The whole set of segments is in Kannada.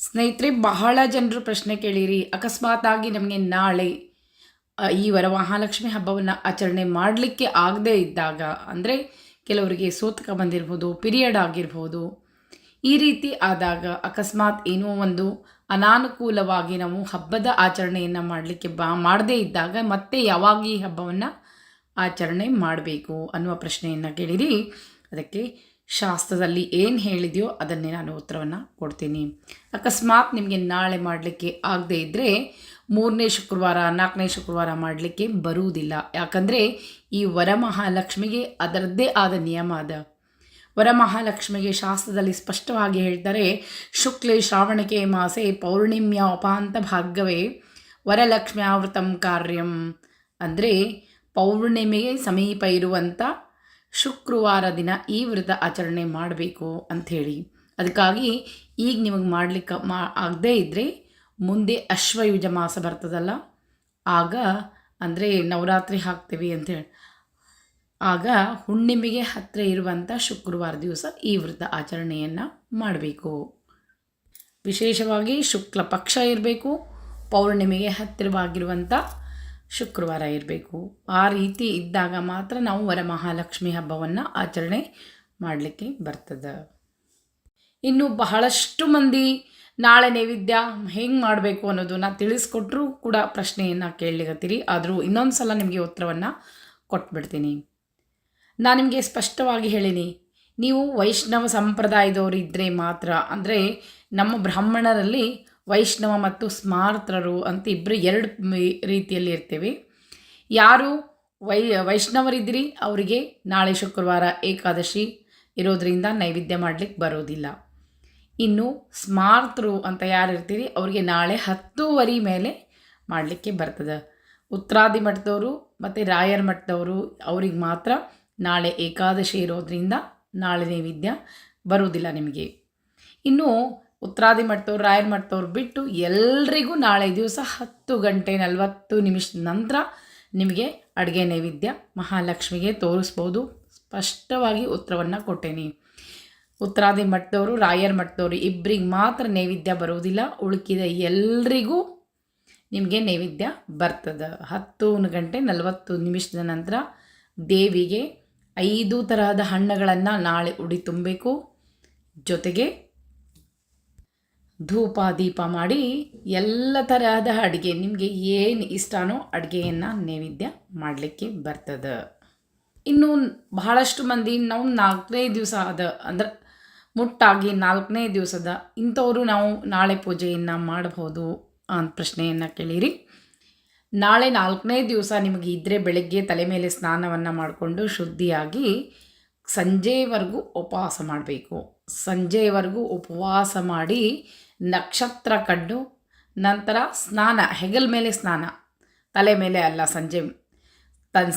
ಸ್ನೇಹಿತರೆ, ಬಹಳ ಜನರು ಪ್ರಶ್ನೆ ಕೇಳಿರಿ, ಅಕಸ್ಮಾತಾಗಿ ನಮಗೆ ನಾಳೆ ಈ ವರಮಹಾಲಕ್ಷ್ಮಿ ಹಬ್ಬವನ್ನು ಆಚರಣೆ ಮಾಡಲಿಕ್ಕೆ ಆಗದೇ ಇದ್ದಾಗ, ಅಂದರೆ ಕೆಲವರಿಗೆ ಸೂತಕ ಬಂದಿರ್ಬೋದು, ಪಿರಿಯಡ್ ಆಗಿರ್ಬೋದು, ಈ ರೀತಿ ಆದಾಗ ಅಕಸ್ಮಾತ್ ಏನೋ ಒಂದು ಅನಾನುಕೂಲವಾಗಿ ನಾವು ಹಬ್ಬದ ಆಚರಣೆಯನ್ನು ಮಾಡಲಿಕ್ಕೆ ಮಾಡದೇ ಇದ್ದಾಗ ಮತ್ತೆ ಯಾವಾಗ ಈ ಹಬ್ಬವನ್ನು ಆಚರಣೆ ಮಾಡಬೇಕು ಅನ್ನುವ ಪ್ರಶ್ನೆಯನ್ನು ಕೇಳಿರಿ. ಅದಕ್ಕೆ ಶಾಸ್ತ್ರದಲ್ಲಿ ಏನು ಹೇಳಿದೆಯೋ ಅದನ್ನೇ ನಾನು ಉತ್ತರವನ್ನು ಕೊಡ್ತೀನಿ. ಅಕಸ್ಮಾತ್ ನಿಮಗೆ ನಾಳೆ ಮಾಡಲಿಕ್ಕೆ ಆಗದೇ ಇದ್ದರೆ 3ನೇ ಶುಕ್ರವಾರ 4ನೇ ಶುಕ್ರವಾರ ಮಾಡಲಿಕ್ಕೆ ಬರುವುದಿಲ್ಲ. ಯಾಕಂದರೆ ಈ ವರಮಹಾಲಕ್ಷ್ಮಿಗೆ ಅದರದ್ದೇ ಆದ ನಿಯಮ ಅದ. ವರಮಹಾಲಕ್ಷ್ಮಿಗೆ ಶಾಸ್ತ್ರದಲ್ಲಿ ಸ್ಪಷ್ಟವಾಗಿ ಹೇಳ್ತಾರೆ, ಶುಕ್ಲೆ ಶ್ರಾವಣಕೆ ಮಾಸೆ ಪೌರ್ಣಿಮ್ಯ ಉಪಾಂತ ಭಾಗವೇ ವರಲಕ್ಷ್ಮ್ಯಾವೃತಂ ಕಾರ್ಯಂ. ಅಂದರೆ ಪೌರ್ಣಿಮೆಗೆ ಸಮೀಪ ಇರುವಂಥ ಶುಕ್ರವಾರ ದಿನ ಈ ವ್ರತ ಆಚರಣೆ ಮಾಡಬೇಕು ಅಂಥೇಳಿ. ಅದಕ್ಕಾಗಿ ಈಗ ನಿಮಗೆ ಮಾಡಲಿಕ್ಕೆ ಆಗದೇ ಇದ್ದರೆ ಮುಂದೆ ಅಶ್ವಯುಜ ಮಾಸ ಬರ್ತದಲ್ಲ, ಆಗ ಅಂದರೆ ನವರಾತ್ರಿ ಹಾಕ್ತೀವಿ ಅಂಥೇಳಿ, ಆಗ ಹುಣ್ಣಿಮೆಗೆ ಹತ್ತಿರ ಇರುವಂಥ ಶುಕ್ರವಾರ ದಿವಸ ಈ ವ್ರತ ಆಚರಣೆಯನ್ನು ಮಾಡಬೇಕು. ವಿಶೇಷವಾಗಿ ಶುಕ್ಲ ಪಕ್ಷ ಇರಬೇಕು, ಪೌರ್ಣಿಮೆಗೆ ಹತ್ತಿರವಾಗಿರುವಂಥ ಶುಕ್ರವಾರ ಇರಬೇಕು. ಆ ರೀತಿ ಇದ್ದಾಗ ಮಾತ್ರ ನಾವು ವರಮಹಾಲಕ್ಷ್ಮಿ ಹಬ್ಬವನ್ನು ಆಚರಣೆ ಮಾಡಲಿಕ್ಕೆ ಬರ್ತದೆ. ಇನ್ನು ಬಹಳಷ್ಟು ಮಂದಿ ನಾಳೆ ನೈವೇದ್ಯ ಹೆಂಗೆ ಮಾಡಬೇಕು ಅನ್ನೋದನ್ನು ತಿಳಿಸ್ಕೊಟ್ರೂ ಕೂಡ ಪ್ರಶ್ನೆಯನ್ನು ಕೇಳಲಿಕತ್ತೀರಿ. ಆದರೂ ಇನ್ನೊಂದು ಸಲ ನಿಮಗೆ ಉತ್ತರವನ್ನು ಕೊಟ್ಬಿಡ್ತೀನಿ. ನಾನು ನಿಮಗೆ ಸ್ಪಷ್ಟವಾಗಿ ಹೇಳೀನಿ, ನೀವು ವೈಷ್ಣವ ಸಂಪ್ರದಾಯದವರು ಇದ್ದರೆ ಮಾತ್ರ, ಅಂದರೆ ನಮ್ಮ ಬ್ರಾಹ್ಮಣರಲ್ಲಿ ವೈಷ್ಣವ ಮತ್ತು ಸ್ಮಾರ್ತರರು ಅಂತ ಇಬ್ಬರು ಎರಡು ರೀತಿಯಲ್ಲಿ ಇರ್ತೇವೆ. ಯಾರು ವೈಷ್ಣವರಿದ್ದೀರಿ ಅವರಿಗೆ ನಾಳೆ ಶುಕ್ರವಾರ ಏಕಾದಶಿ ಇರೋದರಿಂದ ನೈವೇದ್ಯ ಮಾಡಲಿಕ್ಕೆ ಬರೋದಿಲ್ಲ. ಇನ್ನು ಸ್ಮಾರ್ತರು ಅಂತ ಯಾರು ಇರ್ತೀರಿ ಅವರಿಗೆ ನಾಳೆ 10:30 ಮೇಲೆ ಮಾಡಲಿಕ್ಕೆ ಬರ್ತದೆ. ಉತ್ತರಾದಿ ಮಠದವರು ಮತ್ತು ರಾಯರ ಮಠದವರು ಅವ್ರಿಗೆ ಮಾತ್ರ ನಾಳೆ ಏಕಾದಶಿ ಇರೋದರಿಂದ ನಾಳೆ ನೈವೇದ್ಯ ಬರೋದಿಲ್ಲ ನಿಮಗೆ. ಇನ್ನು ಉತ್ತರಾದಿ ಮಠದವ್ರು ರಾಯರ ಮಠದವ್ರು ಬಿಟ್ಟು ಎಲ್ರಿಗೂ ನಾಳೆ ದಿವಸ 10:40 ನಂತರ ನಿಮಗೆ ಅಡುಗೆ ನೈವೇದ್ಯ ಮಹಾಲಕ್ಷ್ಮಿಗೆ ತೋರಿಸ್ಬೋದು. ಸ್ಪಷ್ಟವಾಗಿ ಉತ್ತರವನ್ನು ಕೊಟ್ಟೇನಿ. ಉತ್ತರಾದಿ ಮಠದವರು ರಾಯರ ಮಠದವರು ಇಬ್ಬರಿಗೆ ಮಾತ್ರ ನೈವೇದ್ಯ ಬರೋದಿಲ್ಲ, ಉಳುಕಿದ ಎಲ್ರಿಗೂ ನಿಮಗೆ ನೈವೇದ್ಯ ಬರ್ತದೆ. 10:40 ನಂತರ ದೇವಿಗೆ 5 ತರಹದ ಹಣ್ಣುಗಳನ್ನು ನಾಳೆ ಉಡಿ ತುಂಬಬೇಕು. ಜೊತೆಗೆ ಧೂಪ ದೀಪ ಮಾಡಿ ಎಲ್ಲ ತರಹದ ಅಡುಗೆ ನಿಮಗೆ ಏನು ಇಷ್ಟನೋ ಅಡುಗೆಯನ್ನು ನೈವೇದ್ಯ ಮಾಡಲಿಕ್ಕೆ ಬರ್ತದೆ. ಇನ್ನು ಬಹಳಷ್ಟು ಮಂದಿ ನಾವು 4ನೇ ದಿವಸ ಅಂದ್ರೆ ಮುಟ್ಟಾಗಿ 4ನೇ ದಿವಸದ ಇಂಥವರು ನಾವು ನಾಳೆ ಪೂಜೆಯನ್ನು ಮಾಡಬಹುದು ಅಂತ ಪ್ರಶ್ನೆಯನ್ನು ಕೇಳಿರಿ. ನಾಳೆ 4ನೇ ದಿವಸ ನಿಮಗೆ ಇದ್ದರೆ ಬೆಳಗ್ಗೆ ತಲೆ ಮೇಲೆ ಸ್ನಾನವನ್ನು ಮಾಡಿಕೊಂಡು ಶುದ್ಧಿಯಾಗಿ ಸಂಜೆವರೆಗೂ ಉಪವಾಸ ಮಾಡಬೇಕು. ಸಂಜೆವರೆಗೂ ಉಪವಾಸ ಮಾಡಿ ನಕ್ಷತ್ರ ಕಂಡು ನಂತರ ಸ್ನಾನ, ಹೆಗಲ ಮೇಲೆ ಸ್ನಾನ, ತಲೆ ಮೇಲೆ ಅಲ್ಲ,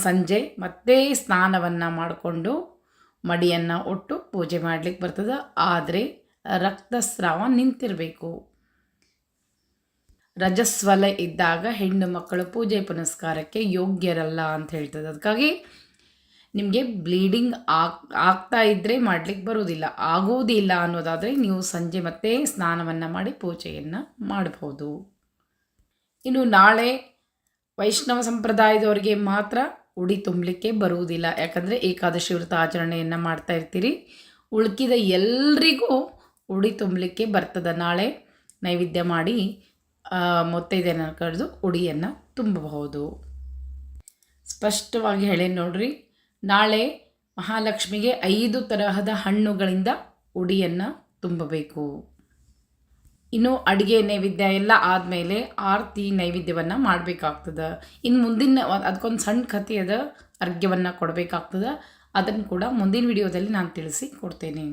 ಸಂಜೆ ಮತ್ತೆ ಸ್ನಾನವನ್ನು ಮಾಡಿಕೊಂಡು ಮಡಿಯನ್ನು ಒಟ್ಟು ಪೂಜೆ ಮಾಡಲಿಕ್ಕೆ ಬರ್ತದೆ. ಆದರೆ ರಕ್ತಸ್ರಾವ ನಿಂತಿರಬೇಕು. ರಜಸ್ವಲ ಇದ್ದಾಗ ಹೆಣ್ಣು ಮಕ್ಕಳು ಪೂಜೆ ಪುನಸ್ಕಾರಕ್ಕೆ ಯೋಗ್ಯರಲ್ಲ ಅಂತ ಹೇಳ್ತದೆ. ಅದಕ್ಕಾಗಿ ನಿಮಗೆ ಬ್ಲೀಡಿಂಗ್ ಆಗ್ತಾ ಇದ್ದರೆ ಮಾಡಲಿಕ್ಕೆ ಬರೋದಿಲ್ಲ. ಆಗೋದಿಲ್ಲ ಅನ್ನೋದಾದರೆ ನೀವು ಸಂಜೆ ಮತ್ತೆ ಸ್ನಾನವನ್ನು ಮಾಡಿ ಪೂಜೆಯನ್ನು ಮಾಡ್ಬೋದು. ಇನ್ನು ನಾಳೆ ವೈಷ್ಣವ ಸಂಪ್ರದಾಯದವರಿಗೆ ಮಾತ್ರ ಉಡಿ ತುಂಬಲಿಕ್ಕೆ ಬರುವುದಿಲ್ಲ. ಯಾಕಂದರೆ ಏಕಾದಶಿ ವ್ರತ ಆಚರಣೆಯನ್ನು ಮಾಡ್ತಾ ಇರ್ತೀರಿ. ಉಳ್ಕಿದ ಎಲ್ರಿಗೂ ಉಡಿ ತುಂಬಲಿಕ್ಕೆ ಬರ್ತದೆ. ನಾಳೆ ನೈವೇದ್ಯ ಮಾಡಿ ಮುತ್ತೈದೆಯನ್ನು ಕರೆದು ಉಡಿಯನ್ನು ತುಂಬಬಹುದು. ಸ್ಪಷ್ಟವಾಗಿ ಹೇಳಿ ನೋಡ್ರಿ, ನಾಳೆ ಮಹಾಲಕ್ಷ್ಮಿಗೆ 5 ತರಹದ ಹಣ್ಣುಗಳಿಂದ ಉಡಿಯನ್ನು ತುಂಬಬೇಕು. ಇನ್ನು ಅಡುಗೆ ನೈವೇದ್ಯ ಎಲ್ಲ ಆದಮೇಲೆ ಆರತಿ ನೈವೇದ್ಯವನ್ನು ಮಾಡಬೇಕಾಗ್ತದೆ. ಇನ್ನು ಮುಂದಿನ ಅದಕ್ಕೊಂದು ಸಣ್ಣ ಕಥೆಯದ ಅರ್ಘ್ಯವನ್ನು ಕೊಡಬೇಕಾಗ್ತದೆ. ಅದನ್ನು ಕೂಡ ಮುಂದಿನ ವಿಡಿಯೋದಲ್ಲಿ ನಾನು ತಿಳಿಸಿ ಕೊಡ್ತೇನೆ.